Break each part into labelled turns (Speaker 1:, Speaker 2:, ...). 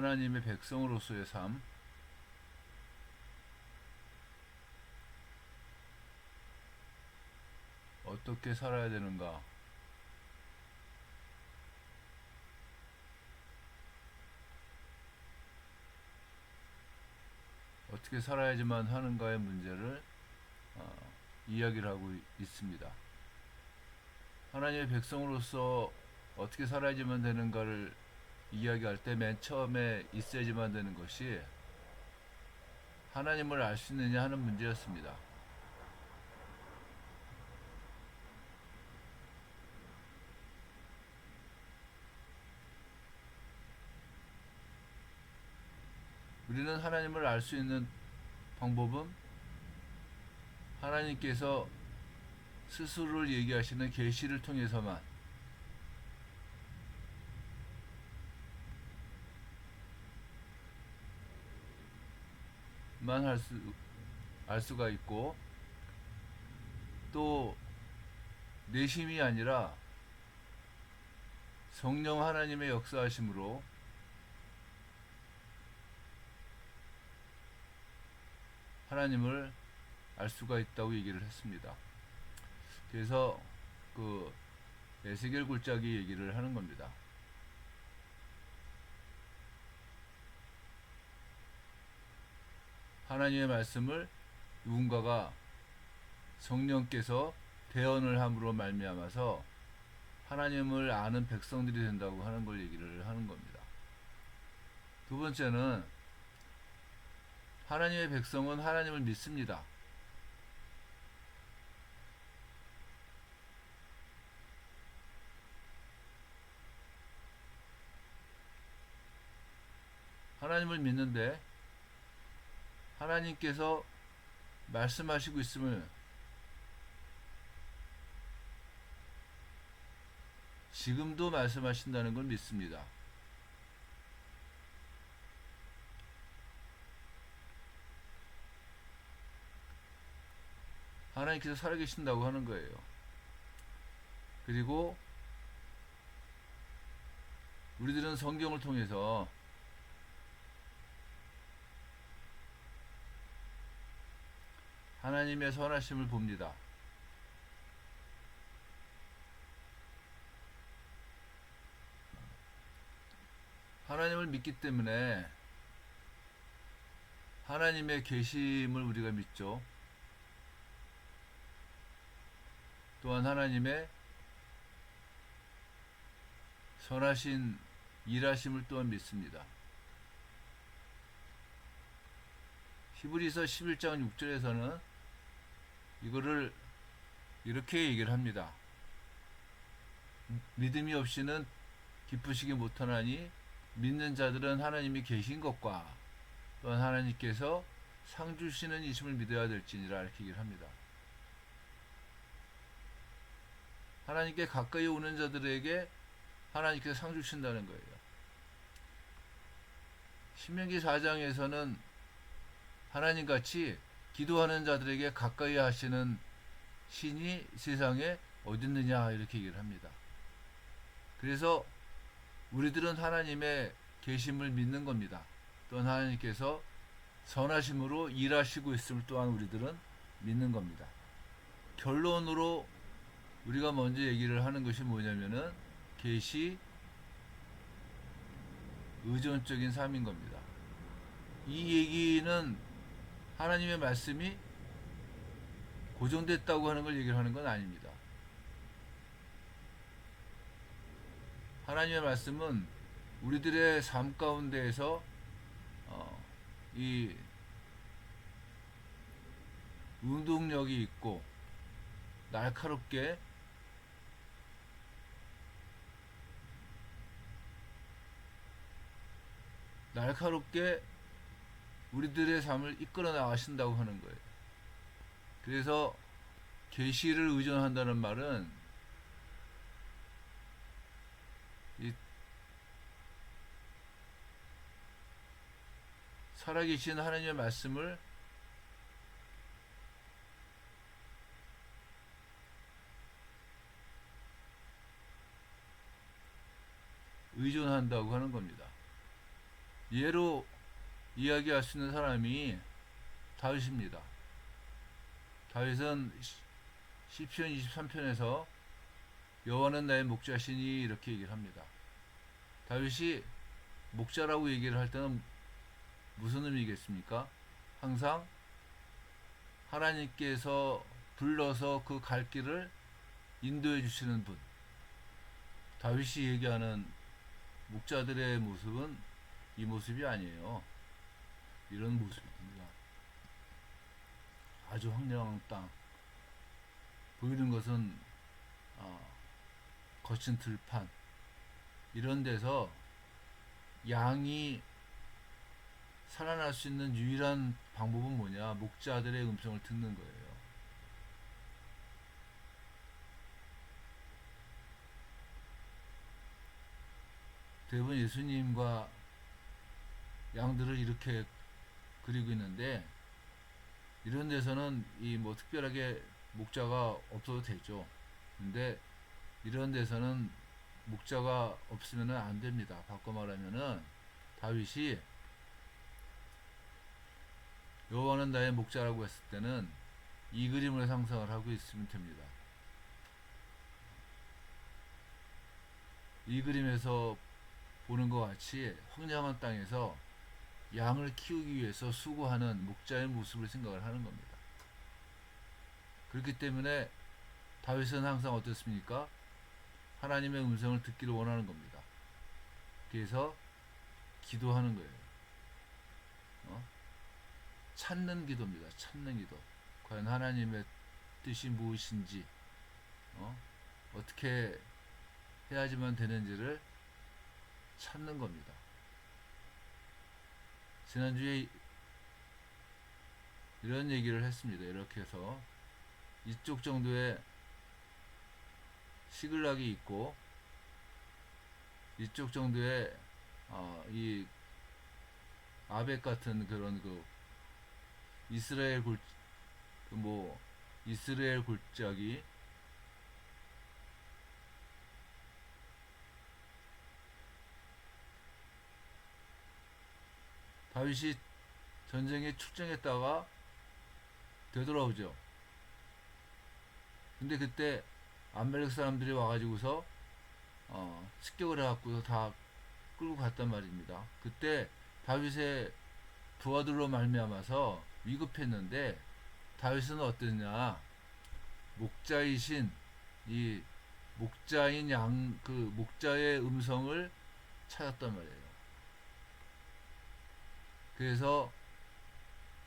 Speaker 1: 하나님의 백성으로서의 삶, 어떻게 살아야 되는가, 어떻게 살아야지만 하는가의 문제를 이야기를 하고 있습니다. 하나님의 백성으로서 어떻게 살아야지만 되는가를 이야기할 때 맨 처음에 있어야지만 되는 것이 하나님을 알 수 있느냐 하는 문제였습니다. 우리는 하나님을 알 수 있는 방법은 하나님께서 스스로를 얘기하시는 계시를 통해서만 알 수가 있고, 또 내심이 아니라 성령 하나님의 역사하심으로 하나님을 알 수가 있다고 얘기를 했습니다. 그래서 그 에스겔 굴짜기 얘기를 하는 겁니다. 하나님의 말씀을 누군가가 성령께서 대언을 함으로 말미암아서 하나님을 아는 백성들이 된다고 하는 걸 얘기를 하는 겁니다. 두 번째는 하나님의 백성은 하나님을 믿습니다. 하나님을 믿는데 하나님께서 말씀하시고 있음을 지금도 말씀하신다는 걸 믿습니다. 하나님께서 살아계신다고 하는 거예요. 그리고 우리들은 성경을 통해서 하나님의 선하심을 봅니다. 하나님을 믿기 때문에 하나님의 계심을 우리가 믿죠. 또한 하나님의 선하신 일하심을 또한 믿습니다. 히브리서 11장 6절에서는 이거를 이렇게 얘기를 합니다. 믿음이 없이는 기쁘시기 못하나니 믿는 자들은 하나님이 계신 것과 또한 하나님께서 상 주시는 이심을 믿어야 될지니라, 이렇게 얘기를 합니다. 하나님께 가까이 오는 자들에게 하나님께서 상 주신다는 거예요. 신명기 4장에서는 하나님같이 기도하는 자들에게 가까이 하시는 신이 세상에 어딨느냐, 이렇게 얘기를 합니다. 그래서 우리들은 하나님의 계심을 믿는 겁니다. 또한 하나님께서 선하심으로 일하시고 있음을 또한 우리들은 믿는 겁니다. 결론으로 우리가 먼저 얘기를 하는 것이 뭐냐면은 계시 의존적인 삶인 겁니다. 이 얘기는 하나님의 말씀이 고정됐다고 하는 걸 얘기를 하는 건 아닙니다. 하나님의 말씀은 우리들의 삶 가운데에서 이 운동력이 있고 날카롭게 우리들의 삶을 이끌어 나가신다고 하는 거예요. 그래서 계시를 의존한다는 말은 이 살아계신 하나님의 말씀을 의존한다고 하는 겁니다. 예로 이야기할 수 있는 사람이 다윗입니다. 다윗은 시편 23편에서 여호와는 나의 목자시니 이렇게 얘기를 합니다. 다윗이 목자라고 얘기를 할 때는 무슨 의미겠습니까? 항상 하나님께서 불러서 그 갈 길을 인도해 주시는 분. 다윗이 얘기하는 목자들의 모습은 이 모습이 아니에요. 이런 모습입니다. 아주 황량한 땅. 보이는 것은 거친 들판. 이런 데서 양이 살아날 수 있는 유일한 방법은 뭐냐? 목자들의 음성을 듣는 거예요. 대부분 예수님과 양들을 이렇게 그리고 있는데, 이런 데서는 이 뭐 특별하게 목자가 없어도 되죠. 근데 이런 데서는 목자가 없으면 안 됩니다. 바꿔 말하면은 다윗이 여호와는 나의 목자라고 했을 때는 이 그림을 상상을 하고 있으면 됩니다. 이 그림에서 보는 것 같이 황량한 땅에서 양을 키우기 위해서 수고하는 목자의 모습을 생각을 하는 겁니다. 그렇기 때문에 다윗은 항상 어떻습니까? 하나님의 음성을 듣기를 원하는 겁니다. 그래서 기도하는 거예요. 찾는 기도입니다. 찾는 기도. 과연 하나님의 뜻이 무엇인지, 어떻게 해야지만 되는지를 찾는 겁니다. 지난주에 이런 얘기를 했습니다. 이렇게 해서 이쪽 정도의 시글락이 있고 이쪽 정도의 이 아벡 같은 그런 그 이스라엘 이스라엘 골짜기 다윗이 전쟁에 출정했다가 되돌아오죠. 근데 그때 암멜렉 사람들이 와가지고서 습격을 해갖고 다 끌고 갔단 말입니다. 그때 다윗의 부하들로 말미암아서 위급했는데 다윗은 어땠냐? 목자이신 이 목자인 그 목자의 음성을 찾았단 말이에요. 그래서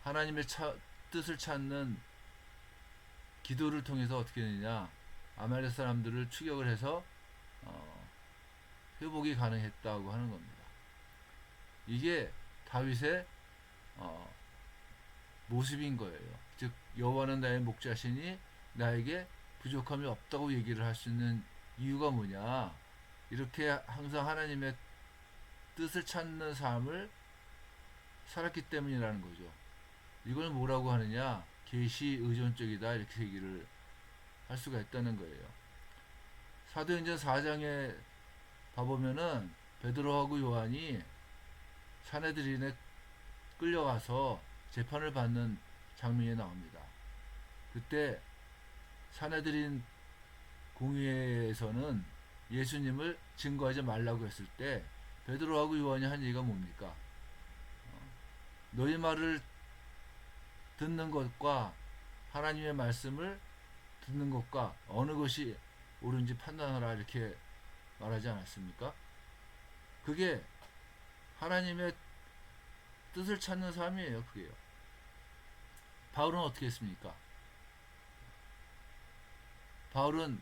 Speaker 1: 하나님의 뜻을 찾는 기도를 통해서 어떻게 되느냐? 아말렉 사람들을 추격을 해서 회복이 가능했다고 하는 겁니다. 이게 다윗의 모습인 거예요. 즉 여호와는 나의 목자시니 나에게 부족함이 없다고 얘기를 할 수 있는 이유가 뭐냐? 이렇게 항상 하나님의 뜻을 찾는 삶을 살았기 때문이라는 거죠. 이걸 뭐라고 하느냐? 계시 의존적이다 이렇게 얘기를 할 수가 있다는 거예요. 사도행전 4장에 봐보면은 베드로하고 요한이 사내들인에 끌려가서 재판을 받는 장면이 나옵니다. 그때 사내들인 공회에서는 예수님을 증거하지 말라고 했을 때 베드로하고 요한이 한 얘기가 뭡니까? 너희 말을 듣는 것과 하나님의 말씀을 듣는 것과 어느 것이 옳은지 판단하라 이렇게 말하지 않았습니까? 그게 하나님의 뜻을 찾는 삶이에요. 그게요. 바울은 어떻게 했습니까? 바울은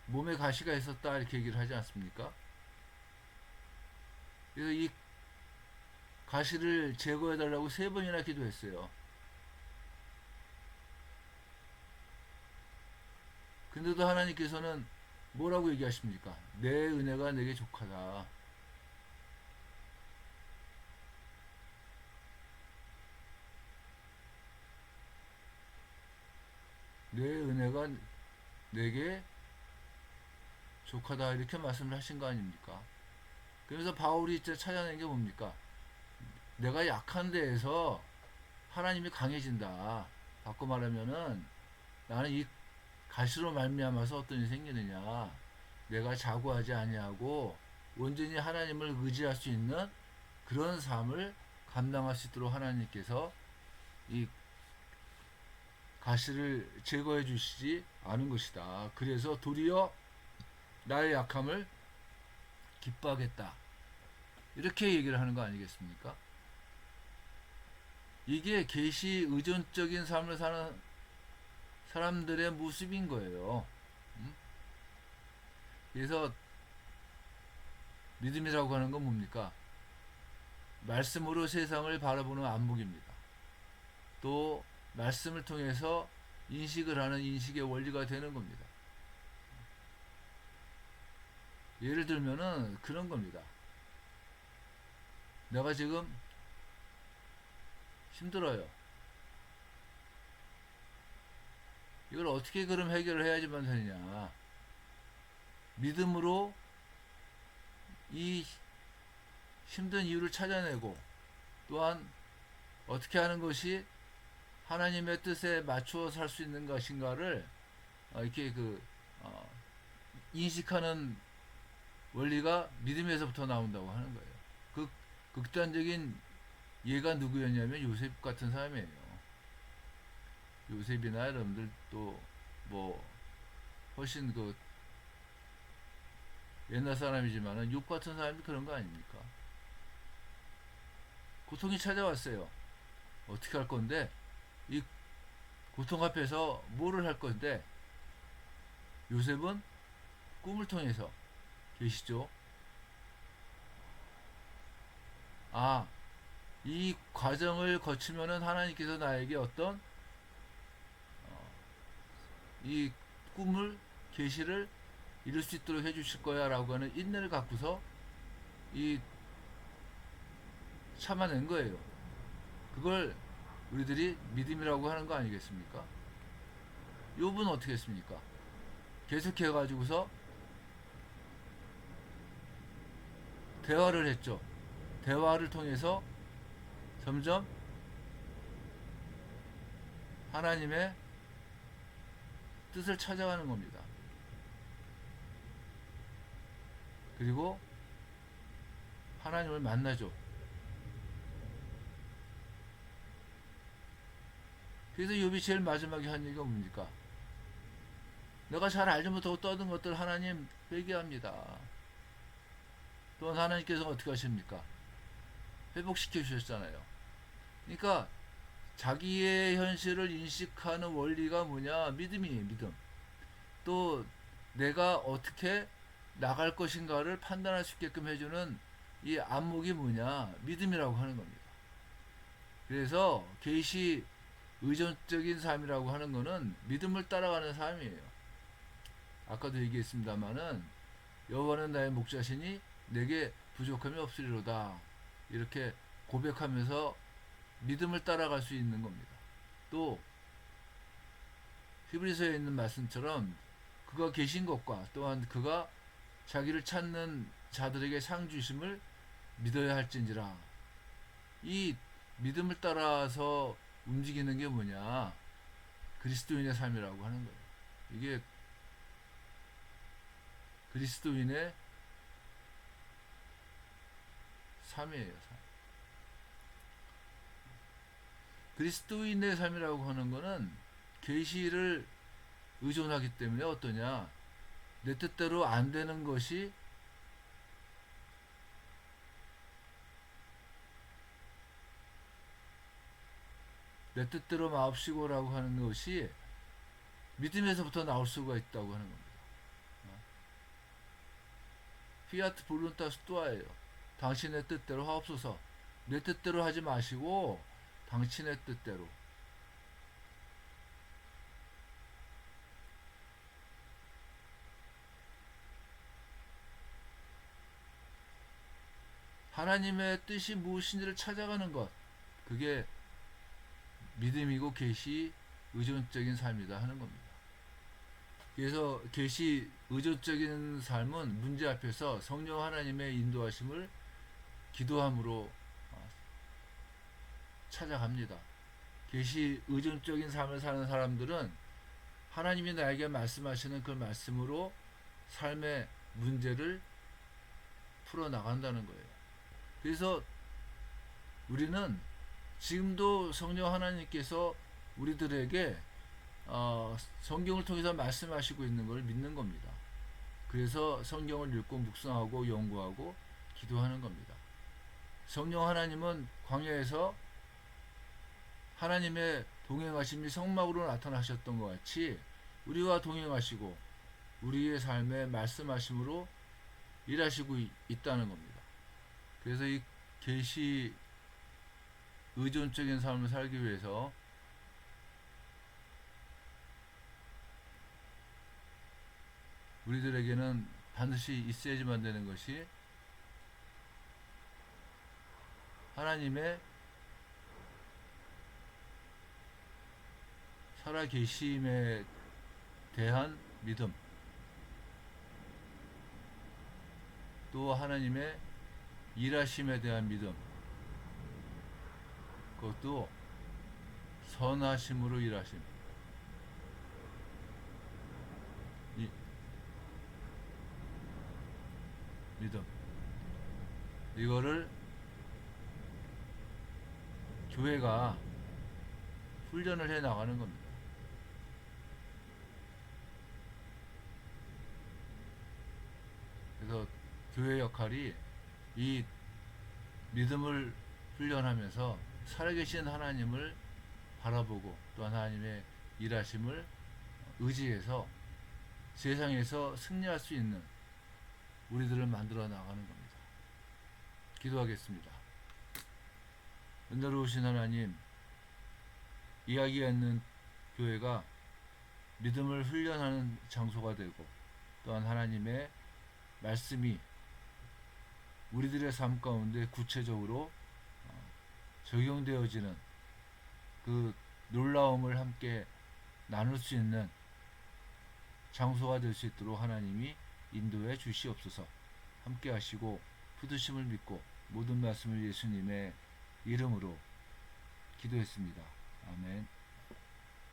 Speaker 1: 몸에 가시가 있었다 이렇게 얘기를 하지 않습니까? 그래서 이 가시를 제거해달라고 3번이나 기도했어요. 근데도 하나님께서는 뭐라고 얘기하십니까? 내 은혜가 내게 족하다. 내 은혜가 내게 족하다 이렇게 말씀을 하신 거 아닙니까? 그래서 바울이 이제 찾아낸 게 뭡니까? 내가 약한 데에서 하나님이 강해진다. 바꿔 말하면은 나는 이 가시로 말미암아서 어떤 일이 생기느냐, 내가 자고하지 아니하고 온전히 하나님을 의지할 수 있는 그런 삶을 감당할 수 있도록 하나님께서 이 가시를 제거해 주시지 않은 것이다. 그래서 도리어 나의 약함을 기뻐하겠다. 이렇게 얘기를 하는 거 아니겠습니까? 이게 계시 의존적인 삶을 사는 사람들의 모습인 거예요. 그래서 믿음이라고 하는 건 뭡니까? 말씀으로 세상을 바라보는 안목입니다. 또 말씀을 통해서 인식을 하는 인식의 원리가 되는 겁니다. 예를 들면은 그런 겁니다. 내가 지금 힘들어요. 이걸 어떻게 그럼 해결을 해야지만 되느냐. 믿음으로 이 힘든 이유를 찾아내고, 또한 어떻게 하는 것이 하나님의 뜻에 맞추어 살 수 있는 것인가를 이렇게 인식하는 원리가 믿음에서부터 나온다고 하는 거예요. 그 극단적인 예가 누구였냐면 요셉 같은 사람이에요. 요셉이나 여러분들 또 뭐 훨씬 옛날 사람이지만은 욥 같은 사람이 그런 거 아닙니까? 고통이 찾아왔어요. 어떻게 할 건데, 이 고통 앞에서 뭐를 할 건데, 요셉은 꿈을 통해서, 계시죠? 아, 이 과정을 거치면은 하나님께서 나에게 어떤 이 꿈을, 계시를 이룰 수 있도록 해주실 거야 라고 하는 인내를 갖고서 이 참아낸 거예요. 그걸 우리들이 믿음이라고 하는 거 아니겠습니까? 욥은 어떻게 했습니까? 계속해 가지고서 대화를 했죠. 대화를 통해서 점점 하나님의 뜻을 찾아가는 겁니다. 그리고 하나님을 만나죠. 그래서 욥이 제일 마지막에 한 얘기가 뭡니까? 내가 잘 알지 못하고 떠든 것들 하나님 회개합니다. 또한 하나님께서 어떻게 하십니까? 회복시켜 주셨잖아요. 그러니까 자기의 현실을 인식하는 원리가 뭐냐? 믿음이에요, 믿음. 또 내가 어떻게 나갈 것인가를 판단할 수 있게끔 해주는 이 안목이 뭐냐? 믿음이라고 하는 겁니다. 그래서 계시 의존적인 삶이라고 하는 것은 믿음을 따라가는 삶이에요. 아까도 얘기했습니다마는 여호와는 나의 목자시니 내게 부족함이 없으리로다. 이렇게 고백하면서 믿음을 따라갈 수 있는 겁니다. 또 히브리서에 있는 말씀처럼 그가 계신 것과 또한 그가 자기를 찾는 자들에게 상 주심을 믿어야 할진지라. 이 믿음을 따라서 움직이는 게 뭐냐? 그리스도인의 삶이라고 하는 거예요. 이게 그리스도인의 삶이에요. 삶. 그리스도인의 삶이라고 하는 거는 계시를 의존하기 때문에 어떠냐? 내 뜻대로 안 되는 것이 내 뜻대로 마옵시고라고 하는 것이 믿음에서부터 나올 수가 있다고 하는 겁니다. 피아트 볼룬타스 투아예요. 당신의 뜻대로 하옵소서. 내 뜻대로 하지 마시고 당신의 뜻대로. 하나님의 뜻이 무엇인지를 찾아가는 것, 그게 믿음이고 계시 의존적인 삶이다 하는 겁니다. 그래서 계시 의존적인 삶은 문제 앞에서 성령 하나님의 인도하심을 기도함으로 찾아갑니다. 계시 의존적인 삶을 사는 사람들은 하나님이 나에게 말씀하시는 그 말씀으로 삶의 문제를 풀어나간다는 거예요. 그래서 우리는 지금도 성령 하나님께서 우리들에게 성경을 통해서 말씀하시고 있는 걸 믿는 겁니다. 그래서 성경을 읽고 묵상하고 연구하고 기도하는 겁니다. 성령 하나님은 광야에서 하나님의 동행하심이 성막으로 나타나셨던 것 같이 우리와 동행하시고 우리의 삶에 말씀하심으로 일하시고 있다는 겁니다. 그래서 이 계시 의존적인 삶을 살기 위해서 우리들에게는 반드시 있어야지만 되는 것이 하나님의 살아계심에 대한 믿음, 또 하나님의 일하심에 대한 믿음, 그것도 선하심으로 일하심, 이 믿음, 이거를 교회가 훈련을 해 나가는 겁니다. 그래서 교회 역할이 이 믿음을 훈련하면서 살아계신 하나님을 바라보고 또 하나님의 일하심을 의지해서 세상에서 승리할 수 있는 우리들을 만들어 나가는 겁니다. 기도하겠습니다. 은혜로우신 하나님, 이야기가 있는 교회가 믿음을 훈련하는 장소가 되고 또한 하나님의 말씀이 우리들의 삶 가운데 구체적으로 적용되어지는 그 놀라움을 함께 나눌 수 있는 장소가 될 수 있도록 하나님이 인도해 주시옵소서. 함께 하시고 부르심을 믿고 모든 말씀을 예수님의 이름으로 기도했습니다. 아멘.